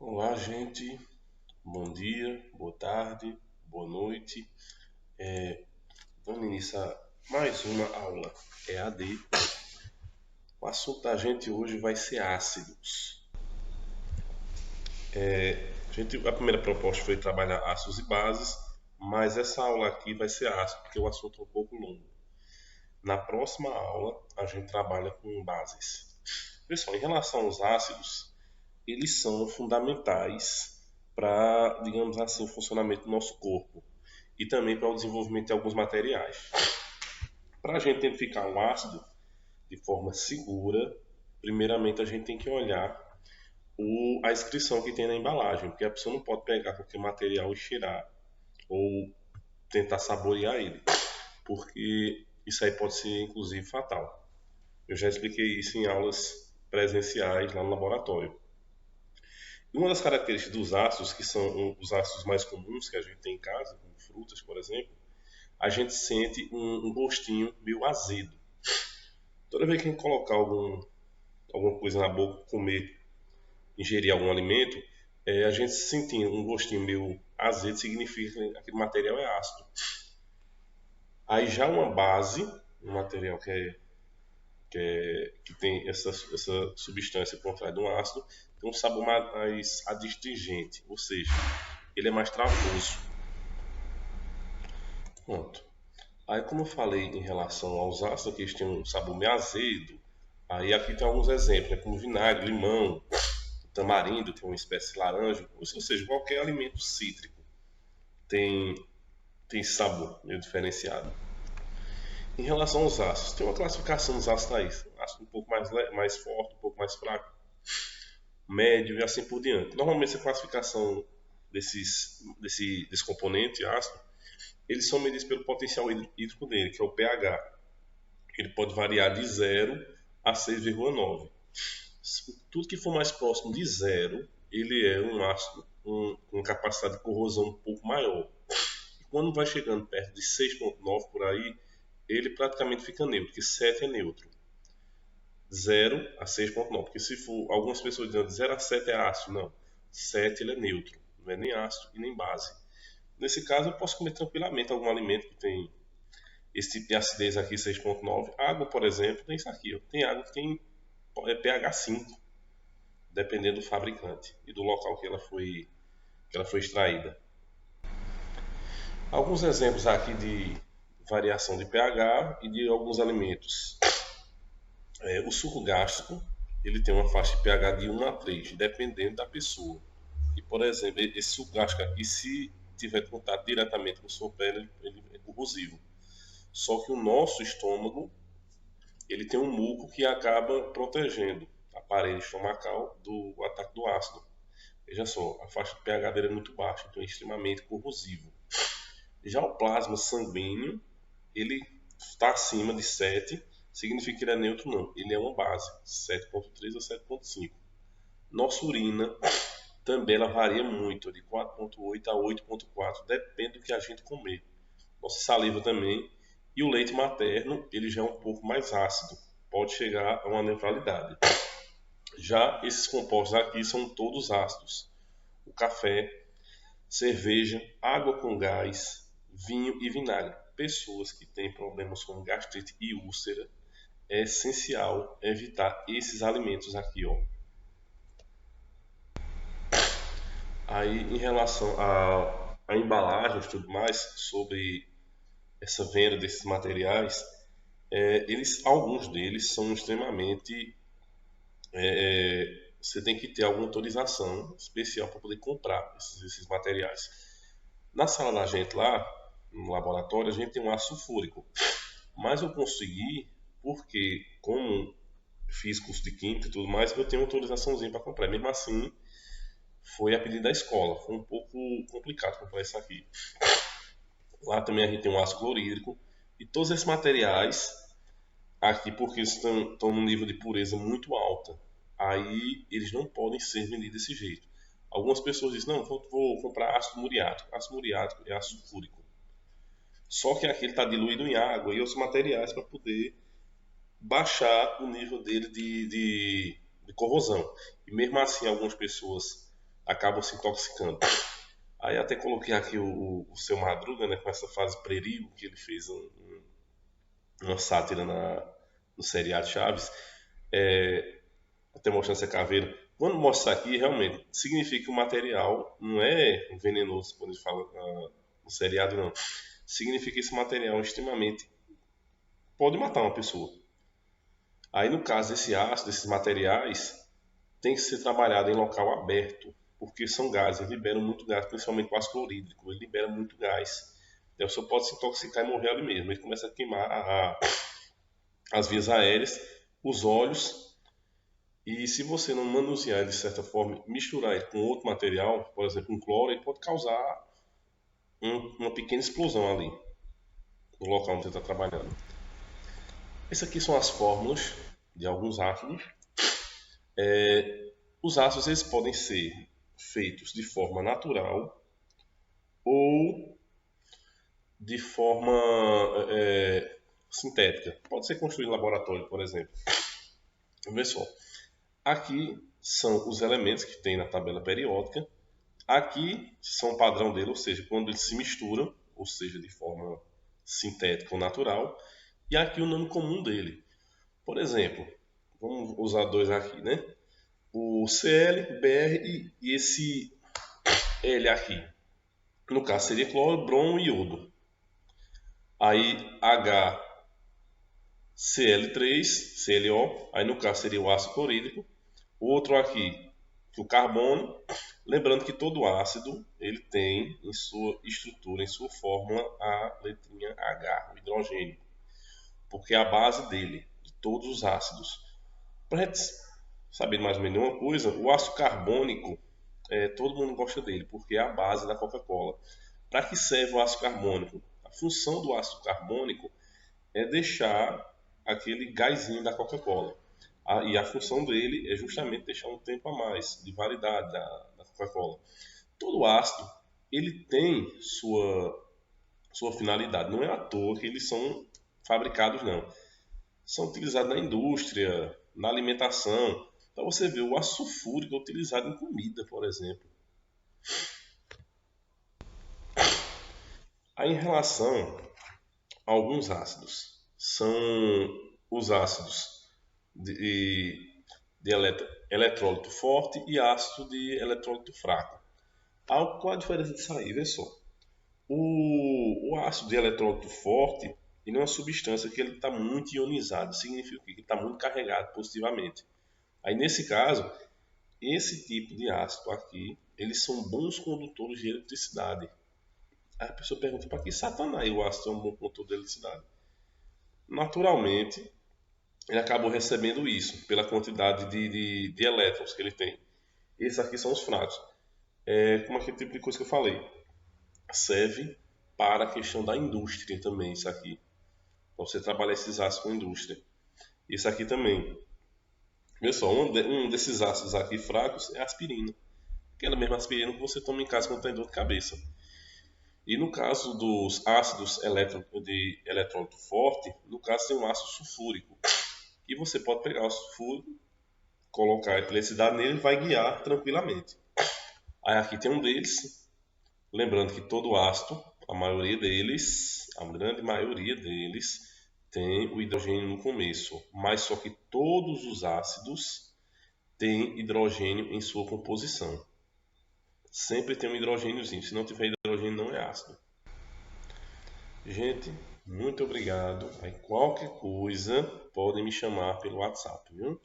Olá, gente. Bom dia, boa tarde, boa noite. Vamos iniciar mais uma aula EAD. O assunto da gente hoje vai ser ácidos. A primeira proposta foi trabalhar ácidos e bases, mas essa aula aqui vai ser ácido, porque o assunto é um pouco longo. Na próxima aula, a gente trabalha com bases. Pessoal, em relação aos ácidos, eles são fundamentais para, digamos assim, o funcionamento do nosso corpo e também para o desenvolvimento de alguns materiais. Para a gente identificar um ácido de forma segura, primeiramente a gente tem que olhar a inscrição que tem na embalagem, porque a pessoa não pode pegar qualquer material e cheirar ou tentar saborear ele, porque isso aí pode ser inclusive fatal. Eu já expliquei isso em aulas presenciais lá no laboratório. Uma das características dos ácidos, que são os ácidos mais comuns que a gente tem em casa, como frutas, por exemplo, a gente sente um gostinho meio azedo. Toda vez que a gente colocar alguma coisa na boca, comer, ingerir algum alimento, a gente sentir um gostinho meio azedo significa que aquele material é ácido. Aí já uma base, um material que tem essa substância por trás de um ácido, tem um sabor mais adstringente, ou seja, ele é mais travoso. Pronto. Aí, como eu falei em relação aos ácidos, que eles têm um sabor meio azedo, aí aqui tem alguns exemplos, né, como vinagre, limão, tamarindo, que é uma espécie de laranja, ou seja, qualquer alimento cítrico tem, tem sabor meio diferenciado. Em relação aos ácidos, tem uma classificação dos ácidos aí, ácido um pouco mais forte, um pouco mais fraco, médio e assim por diante. Normalmente, essa classificação desse componente ácido, eles são medidos pelo potencial hídrico dele, que é o pH. Ele pode variar de 0 a 6,9. Tudo que for mais próximo de 0, ele é um ácido com capacidade de corrosão um pouco maior. E quando vai chegando perto de 6,9 por aí, ele praticamente fica neutro, porque 7 é neutro. 0 a 6,9, porque se for, algumas pessoas dizem de 0 a 7 é ácido, não. 7 ele é neutro, não é nem ácido e nem base. Nesse caso, eu posso comer tranquilamente algum alimento que tem esse tipo de acidez aqui, 6,9. Água, por exemplo, tem isso aqui. Ó. Tem água que tem pH 5, dependendo do fabricante e do local que ela foi extraída. Alguns exemplos aqui de variação de pH e de alguns alimentos. O suco gástrico, ele tem uma faixa de pH de 1 a 3, dependendo da pessoa. E, por exemplo, esse suco gástrico aqui, se tiver contato diretamente com sua pele, ele é corrosivo. Só que o nosso estômago, ele tem um muco que acaba protegendo a parede estomacal do ataque do ácido. Veja só, a faixa de pH dele é muito baixa, então é extremamente corrosivo. Já o plasma sanguíneo, ele está acima de 7, significa que ele é neutro não, ele é uma base, 7,3 a 7,5. Nossa urina também ela varia muito, de 4,8 a 8,4, depende do que a gente comer. Nossa saliva também. E o leite materno, ele já é um pouco mais ácido, pode chegar a uma neutralidade. Já esses compostos aqui são todos ácidos. O café, cerveja, água com gás, vinho e vinagre. Pessoas que têm problemas com gastrite e úlcera, é essencial evitar esses alimentos aqui, ó. Aí, em relação a embalagens e tudo mais, sobre essa venda desses materiais, alguns deles são extremamente. Você tem que ter alguma autorização especial para poder comprar esses materiais. Na sala da gente lá, no laboratório, a gente tem um ácido sulfúrico, mas eu consegui porque, como fiz curso de química e tudo mais, eu tenho uma autorizaçãozinha para comprar. Mesmo assim, foi a pedido da escola, foi um pouco complicado comprar isso aqui. Lá também a gente tem um ácido clorídrico e todos esses materiais aqui, porque estão num nível de pureza muito alta, aí eles não podem ser vendidos desse jeito. Algumas pessoas dizem, não, vou comprar ácido muriático. Ácido muriático é ácido sulfúrico. Só que aqui ele está diluído em água e outros materiais para poder baixar o nível dele de corrosão. E mesmo assim, algumas pessoas acabam se intoxicando. Aí até coloquei aqui o Seu Madruga, né, com essa frase prerigo, que ele fez uma sátira no seriado Chaves, até mostrando essa caveira. Quando mostra aqui, realmente, significa que o material não é venenoso, quando a gente fala no seriado, não. Significa que esse material é extremamente pode matar uma pessoa. Aí, no caso desse ácido, desses materiais, tem que ser trabalhado em local aberto, porque são gases, eles liberam muito gás, principalmente o ácido clorídrico, ele libera muito gás. Então, a pessoa pode se intoxicar e morrer ali mesmo. Ele começa a queimar as vias aéreas, os olhos, e se você não manusear ele de certa forma, misturar ele com outro material, por exemplo, um cloro, ele pode causar uma pequena explosão ali, no local onde você está trabalhando. Essas aqui são as fórmulas de alguns ácidos. Os ácidos eles podem ser feitos de forma natural ou de forma sintética. Pode ser construído em laboratório, por exemplo. Vê só. Aqui são os elementos que tem na tabela periódica. Aqui são o padrão dele, ou seja, quando eles se misturam, ou seja, de forma sintética ou natural. E aqui o nome comum dele. Por exemplo, vamos usar dois aqui, né? O Cl, Br e esse L aqui. No caso seria cloro, bromo e iodo. Aí HCl3, ClO, aí no caso seria o ácido clorídrico. O outro aqui, o carbono. Lembrando que todo ácido ele tem em sua estrutura, em sua fórmula, a letrinha H, o hidrogênio, porque é a base dele, de todos os ácidos. Para a gente saber mais ou menos uma coisa, o ácido carbônico, todo mundo gosta dele, porque é a base da Coca-Cola. Para que serve o ácido carbônico? A função do ácido carbônico é deixar aquele gásinho da Coca-Cola. E a função dele é justamente deixar um tempo a mais de validade da Coca-Cola. Todo ácido ele tem sua finalidade. Não é à toa que eles são fabricados, não. São utilizados na indústria, na alimentação. Então você vê o ácido sulfúrico utilizado em comida, por exemplo. Aí, em relação a alguns ácidos, são os ácidos de eletrólito forte e ácido de eletrólito fraco. Qual a diferença disso aí? Vê só. O ácido de eletrólito forte ele é uma substância que ele está muito ionizado, significa que ele está muito carregado positivamente. Aí nesse caso, esse tipo de ácido aqui, eles são bons condutores de eletricidade. Aí a pessoa pergunta, para que satanás o ácido é um bom condutor de eletricidade? Naturalmente, ele acabou recebendo isso pela quantidade de elétrons que ele tem. Esses aqui são os fracos. Como aquele tipo de coisa que eu falei. Serve para a questão da indústria também, isso aqui. Para você trabalhar esses ácidos com a indústria. Isso aqui também. Olha só, um desses ácidos aqui fracos é a aspirina. Aquela mesma aspirina que você toma em casa quando tem dor de cabeça. E no caso dos ácidos de eletrólito forte, no caso tem um ácido sulfúrico. E você pode pegar o sulfúrico, colocar a eletricidade nele e vai guiar tranquilamente. Aí aqui tem um deles. Lembrando que todo ácido, a grande maioria deles, tem o hidrogênio no começo. Mas só que todos os ácidos têm hidrogênio em sua composição. Sempre tem um hidrogêniozinho. Se não tiver hidrogênio, não é ácido. Gente, muito obrigado. Aí qualquer coisa, podem me chamar pelo WhatsApp, viu?